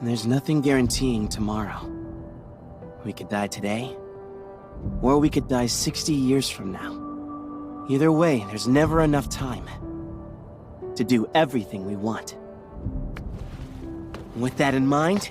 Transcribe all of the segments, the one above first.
And there's nothing guaranteeing tomorrow. We could die today, or we could die 60 years from now. Either way, there's never enough time to do everything we want. With that in mind,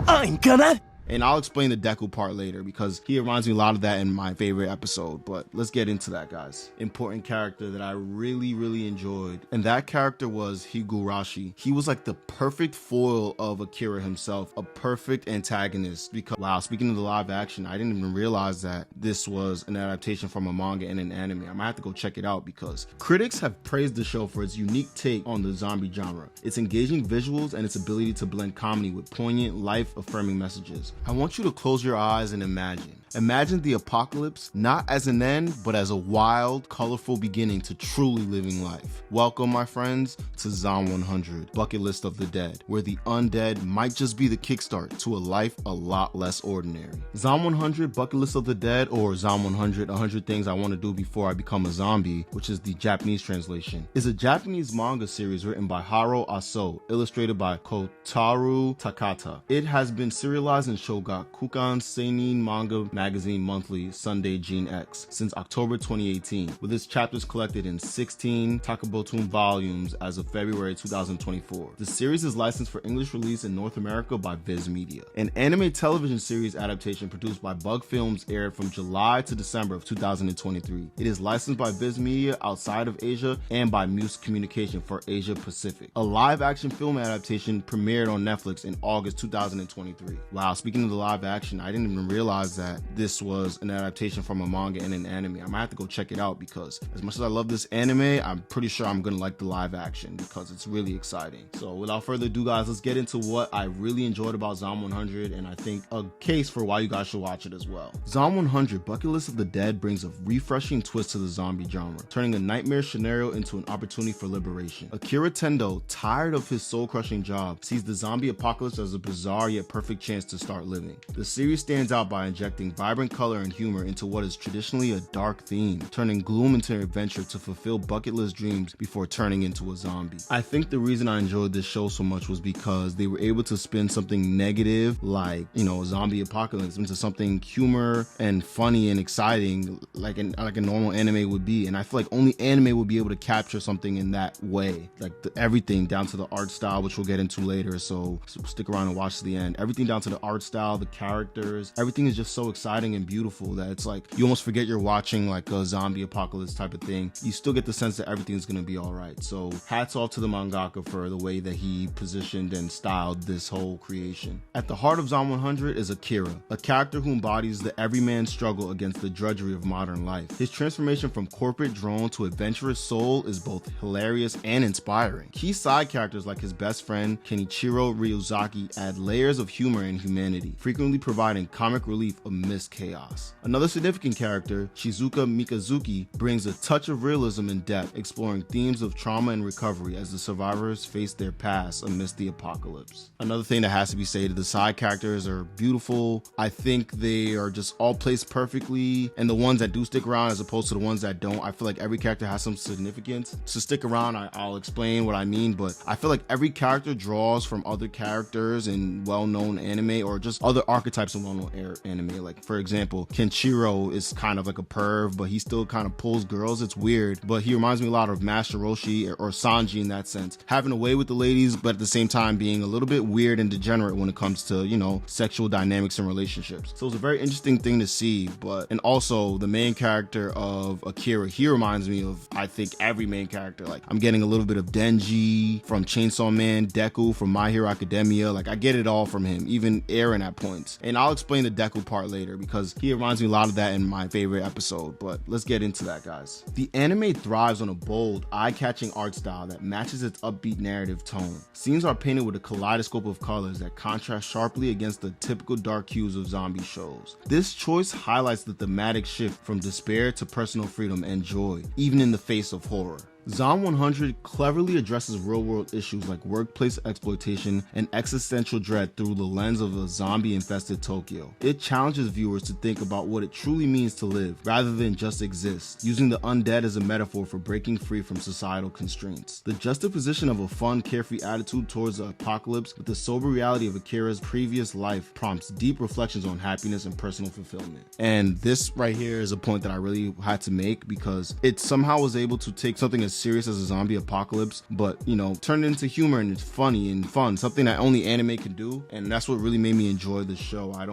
I'm gonna... And I'll explain the Deku part later because he reminds me a lot of that in my favorite episode. But let's get into that, guys. Important character that I really enjoyed. And that character was Higurashi. He was like the perfect foil of Akira himself, a perfect antagonist. Because, wow, speaking of the live action, I didn't even realize that this was an adaptation from a manga and an anime. I might have to go check it out because critics have praised the show for its unique take on the zombie genre, its engaging visuals, and its ability to blend comedy with poignant, life-affirming messages. I want you to close your eyes and imagine. Imagine the apocalypse not as an end, but as a wild, colorful beginning to truly living life. Welcome, my friends, to Zom 100, Bucket List of the Dead, where the undead might just be the kickstart to a life a lot less ordinary. Zom 100, Bucket List of the Dead, or Zom 100, 100 Things I Want to Do Before I Become a Zombie, which is the Japanese translation, is a Japanese manga series written by Haro Aso, illustrated by Kotaro Takata. It has been serialized in Shogakukan Seinen Manga Magazine Monthly Sunday Gene X since October 2018, with its chapters collected in 16 Takabotun volumes as of February 2024. The series is licensed for English release in North America by Viz Media. An anime television series adaptation produced by Bug Films aired from July to December of 2023. It is licensed by Viz Media outside of Asia and by Muse Communication for Asia Pacific. A live-action film adaptation premiered on Netflix in August 2023. Wow, speaking of the live action, I didn't even realize that this was an adaptation from a manga and an anime. I might have to go check it out because as much as I love this anime, I'm pretty sure I'm gonna like the live action because it's really exciting. So without further ado, guys, let's get into what I really enjoyed about Zom 100 and I think a case for why you guys should watch it as well. Zom 100, Bucket List of the Dead brings a refreshing twist to the zombie genre, turning a nightmare scenario into an opportunity for liberation. Akira Tendo, tired of his soul-crushing job, sees the zombie apocalypse as a bizarre yet perfect chance to start living. The series stands out by injecting vibrant color and humor into what is traditionally a dark theme, turning gloom into adventure to fulfill bucket list dreams before turning into a zombie. I think the reason I enjoyed this show so much was because they were able to spin something negative like, a zombie apocalypse into something humor and funny and exciting like a normal anime would be. And I feel like only anime would be able to capture something in that way, like everything down to the art style, which we'll get into later, so stick around and watch to the end. Everything down to the art style, the characters, everything is just so exciting and beautiful that it's like you almost forget you're watching like a zombie apocalypse type of thing. You still get the sense that everything's gonna be all right. So hats off to the mangaka for the way that he positioned and styled this whole creation. At the heart of Zom 100 is Akira, a character who embodies the everyman struggle against the drudgery of modern life. His transformation from corporate drone to adventurous soul is both hilarious and inspiring. Key side characters like his best friend Kenichiro Ryuzaki add layers of humor and humanity, frequently providing comic relief amidst chaos. Another significant character, Shizuka Mikazuki, brings a touch of realism and depth, exploring themes of trauma and recovery as the survivors face their past amidst the apocalypse. Another thing that has to be said, the side characters are beautiful. I think they are just all placed perfectly, and the ones that do stick around as opposed to the ones that don't, I feel like every character has some significance. So stick around, I'll explain what I mean, but I feel like every character draws from other characters in well-known anime or just other archetypes of well-known anime. Like for example, Kenshiro is kind of like a perv, but he still kind of pulls girls. It's weird, but he reminds me a lot of Master Roshi or Sanji in that sense, having a way with the ladies, but at the same time being a little bit weird and degenerate when it comes to, sexual dynamics and relationships. So it's a very interesting thing to see. And also the main character of Akira, he reminds me of, I think, every main character. Like I'm getting a little bit of Denji from Chainsaw Man, Deku from My Hero Academia. Like I get it all from him, even Eren at points. And I'll explain the Deku part later because he reminds me a lot of that in my favorite episode. But let's get into that, guys. The anime thrives on a bold, eye-catching art style that matches its upbeat narrative tone. Scenes are painted with a kaleidoscope of colors that contrast sharply against the typical dark hues of zombie shows. This choice highlights the thematic shift from despair to personal freedom and joy, even in the face of horror. Zom 100 cleverly addresses real-world issues like workplace exploitation and existential dread through the lens of a zombie-infested Tokyo. It challenges viewers to think about what it truly means to live, rather than just exist, using the undead as a metaphor for breaking free from societal constraints. The juxtaposition of a fun, carefree attitude towards the apocalypse with the sober reality of Akira's previous life prompts deep reflections on happiness and personal fulfillment. And this right here is a point that I really had to make, because it somehow was able to take something as serious as a zombie apocalypse, but turn it into humor, and it's funny and fun, something that only anime can do. And that's what really made me enjoy the show. I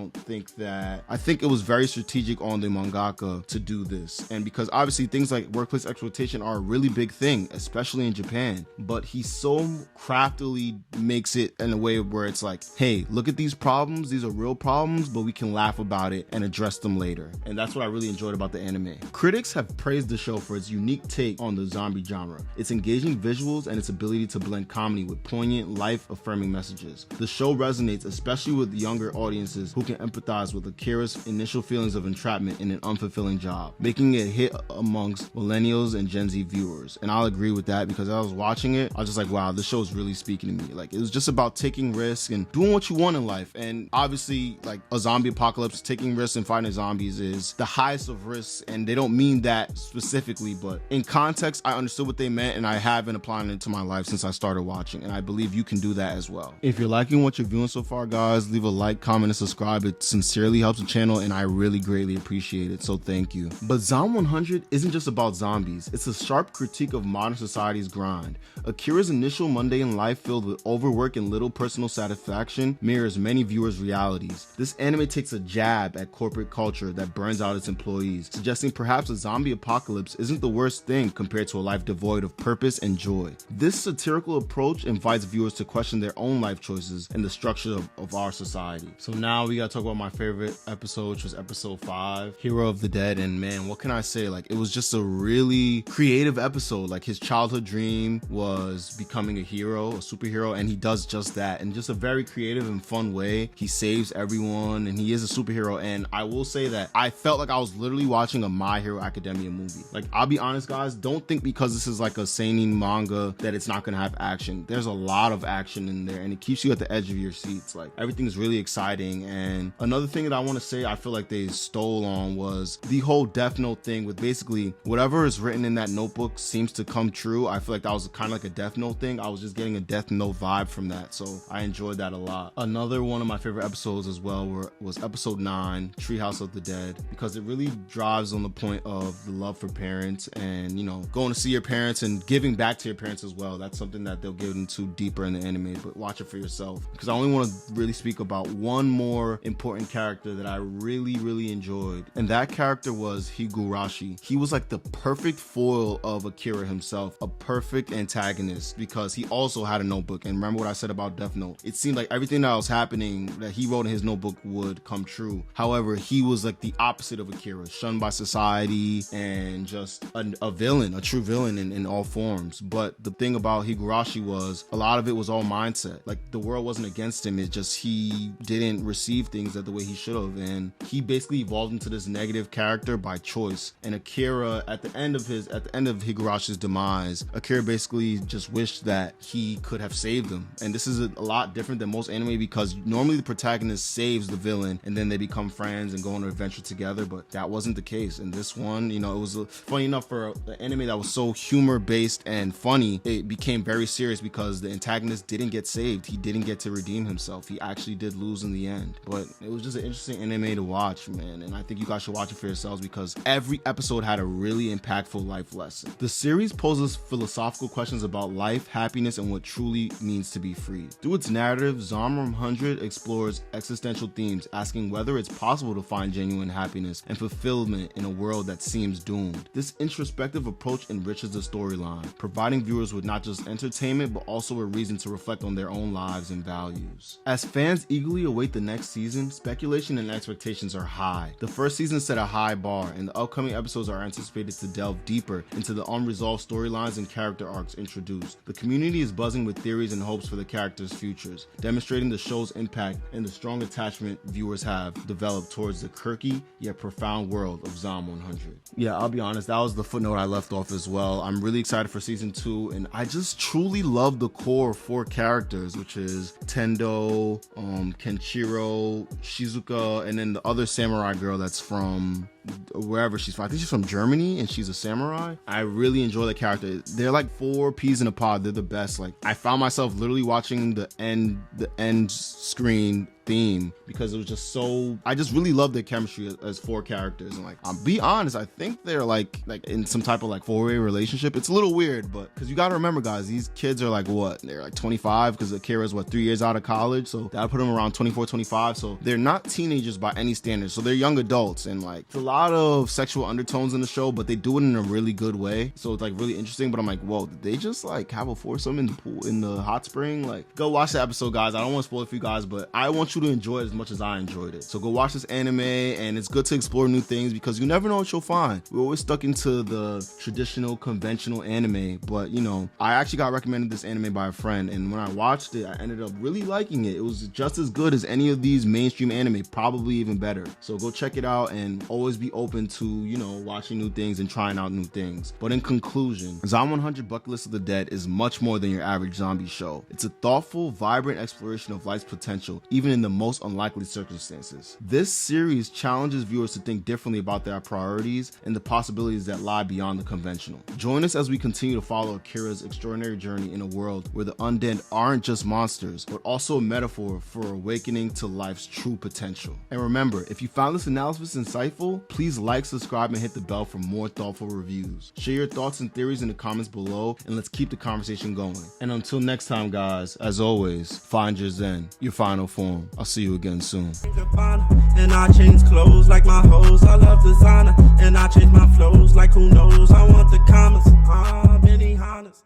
think it was very strategic on the mangaka to do this, and because obviously things like workplace exploitation are a really big thing, especially in Japan, but he so craftily makes it in a way where it's like, hey, look at these problems, these are real problems, but we can laugh about it and address them later. And that's what I really enjoyed about the anime. Critics have praised the show for its unique take on the zombie genre, its engaging visuals, and its ability to blend comedy with poignant, life-affirming messages. The show resonates especially with younger audiences who can empathize with Akira's initial feelings of entrapment in an unfulfilling job, making it a hit amongst millennials and Gen Z viewers. And I'll agree with that, because as I was watching it, I was just like, wow, this show is really speaking to me. Like, it was just about taking risks and doing what you want in life. And obviously, like, a zombie apocalypse, taking risks and fighting zombies is the highest of risks, and they don't mean that specifically, but in context, I understood what they meant, and I have been applying it to my life since I started watching, and I believe you can do that as well. If you're liking what you're viewing so far, guys, leave a like, comment, and subscribe. It sincerely helps the channel, and I really greatly appreciate it, so thank you. But Zom 100 isn't just about zombies. It's a sharp critique of modern society's grind. Akira's initial mundane life, filled with overwork and little personal satisfaction, mirrors many viewers' realities. This anime takes a jab at corporate culture that burns out its employees, suggesting perhaps a zombie apocalypse isn't the worst thing compared to a life devoid of purpose and joy. This satirical approach invites viewers to question their own life choices and the structure of our society. So now we gotta talk about my favorite episode, which was episode 5, Hero of the Dead. And man, what can I say? Like, it was just a really creative episode. Like, his childhood dream was becoming a hero, a superhero, and he does just that in just a very creative and fun way. He saves everyone, and he is a superhero. And I will say that I felt like I was literally watching a My Hero Academia movie. Like, I'll be honest, guys, don't think because this is like a seinen manga that it's not gonna have action. There's a lot of action in there, and it keeps you at the edge of your seats. Like, everything's really exciting. And another thing that I want to say I feel like they stole on was the whole Death Note thing, with basically whatever is written in that notebook seems to come true. I feel like that was kind of like a Death Note thing. I was just getting a Death Note vibe from that, so I enjoyed that a lot. Another one of my favorite episodes as well was episode 9, Treehouse of the Dead, because it really drives on the point of the love for parents and, going to see your parents and giving back to your parents as well. That's something that they'll get into deeper in the anime, but watch it for yourself, because I only want to really speak about one more important character that I really, really enjoyed, and that character was Higurashi. He was like the perfect foil of Akira himself, a perfect antagonist, because he also had a notebook. And remember what I said about Death Note? It seemed like everything that was happening that he wrote in his notebook would come true. However, he was like the opposite of Akira, shunned by society and just a villain, a true villain in all forms. But the thing about Higurashi was a lot of it was all mindset. Like, the world wasn't against him, it's just he didn't receive things the way he should have, and he basically evolved into this negative character by choice. And Akira, at the end of Higurashi's demise, Akira basically just wished that he could have saved him. And this is a lot different than most anime, because normally the protagonist saves the villain and then they become friends and go on an adventure together, but that wasn't the case in this one. It was funny enough, for the anime that was so humor based and funny, it became very serious because the antagonist didn't get saved. He didn't get to redeem himself. He actually did lose in the end. But it was just an interesting anime to watch, man, and I think you guys should watch it for yourselves, because every episode had a really impactful life lesson. The series poses philosophical questions about life, happiness, and what truly means to be free. Through its narrative, Zom 100 explores existential themes, asking whether it's possible to find genuine happiness and fulfillment in a world that seems doomed. This introspective approach enriches the storyline, providing viewers with not just entertainment but also a reason to reflect on their own lives and values. As fans eagerly await the next season, speculation and expectations are high. The first season set a high bar, and the upcoming episodes are anticipated to delve deeper into the unresolved storylines and character arcs introduced. The community is buzzing with theories and hopes for the characters' futures, demonstrating the show's impact and the strong attachment viewers have developed towards the quirky yet profound world of Zom 100. Yeah, I'll be honest, that was the footnote I left off as well. I'm really excited for season 2, and I just truly love the core 4 characters, which is Tendo, Kenshiro, Shizuka, and then the other samurai girl that's from wherever she's from. I think she's from Germany and she's a samurai. I really enjoy the character. They're like 4 peas in a pod. They're the best. Like, I found myself literally watching the end screen theme because it was just so, I just really love their chemistry as 4 characters. And like, I'll be honest, I think they're like in some type of like 4-way relationship. It's a little weird, but because you got to remember, guys, these kids are like, what, they're like 25 because Akira's 3 years out of college, so that'll put them around 24, 25. So they're not teenagers by any standards, so they're young adults. And like, it's a lot of sexual undertones in the show, but they do it in a really good way, so it's like really interesting. But I'm like, whoa, did they just like have a foursome in the pool, in the hot spring? Like, go watch the episode, guys. I don't want to spoil it for you guys, but I want you to enjoy it as much as I enjoyed it. So go watch this anime, and it's good to explore new things because you never know what you'll find. We're always stuck into the traditional, conventional anime, but you know, I actually got recommended this anime by a friend, and when I watched it, I ended up really liking it. It was just as good as any of these mainstream anime, probably even better. So go check it out, and always be open to, you know, watching new things and trying out new things. But in conclusion, Zom 100 Bucket List of the Dead is much more than your average zombie show. It's a thoughtful, vibrant exploration of life's potential, even in the most unlikely circumstances. This series challenges viewers to think differently about their priorities and the possibilities that lie beyond the conventional. Join us as we continue to follow Akira's extraordinary journey in a world where the undead aren't just monsters, but also a metaphor for awakening to life's true potential. And remember, if you found this analysis insightful, please like, subscribe, and hit the bell for more thoughtful reviews. Share your thoughts and theories in the comments below, and let's keep the conversation going. And until next time, guys, as always, find your zen, your final form. I'll see you again soon. And I change clothes like my hoes. I love designer, and I change my flows like who knows. I want the commas, Benny Hannes.